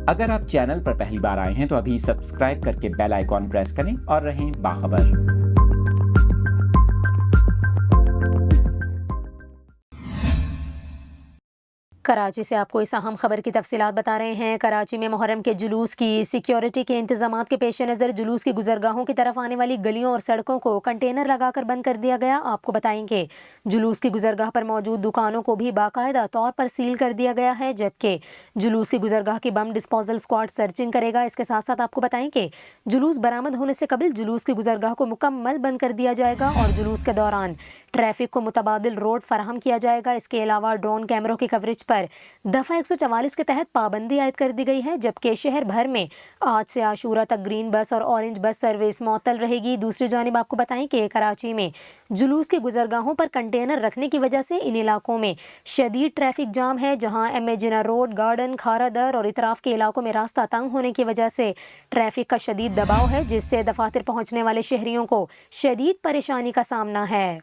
اگر آپ چینل پر پہلی بار آئے ہیں تو ابھی سبسکرائب کر کے بیل آئیکن پریس کریں اور رہیں باخبر۔ کراچی سے آپ کو اس اہم خبر کی تفصیلات بتا رہے ہیں۔ کراچی میں محرم کے جلوس کی سیکیورٹی کے انتظامات کے پیش نظر جلوس کی گزرگاہوں کی طرف آنے والی گلیوں اور سڑکوں کو کنٹینر لگا کر بند کر دیا گیا۔ آپ کو بتائیں کہ جلوس کی گزرگاہ پر موجود دکانوں کو بھی باقاعدہ طور پر سیل کر دیا گیا ہے، جبکہ جلوس کی گزرگاہ کی بم ڈسپوزل اسکواڈ سرچنگ کرے گا۔ اس کے ساتھ ساتھ آپ کو بتائیں کہ جلوس برآمد ہونے سے قبل جلوس کی گزرگاہ کو مکمل بند کر دیا جائے گا اور جلوس کے دوران ٹریفک کو متبادل روڈ فراہم کیا جائے گا۔ اس کے علاوہ ڈرون کیمروں کی کوریج پر دفعہ 144 کے تحت پابندی عائد کر دی گئی ہے، جبکہ شہر بھر میں آج سے عاشورہ تک گرین بس اور اورنج بس سروس معطل رہے گی۔ دوسری جانب آپ کو بتائیں کہ کراچی میں جلوس کی گزرگاہوں پر کنٹینر رکھنے کی وجہ سے ان علاقوں میں شدید ٹریفک جام ہے، جہاں ایم اے جناح روڈ، گارڈن، کھارا در اور اطراف کے علاقوں میں راستہ تنگ ہونے کی وجہ سے ٹریفک کا شدید دباؤ ہے، جس سے دفاتر پہنچنے والے شہریوں کو شدید پریشانی کا سامنا ہے۔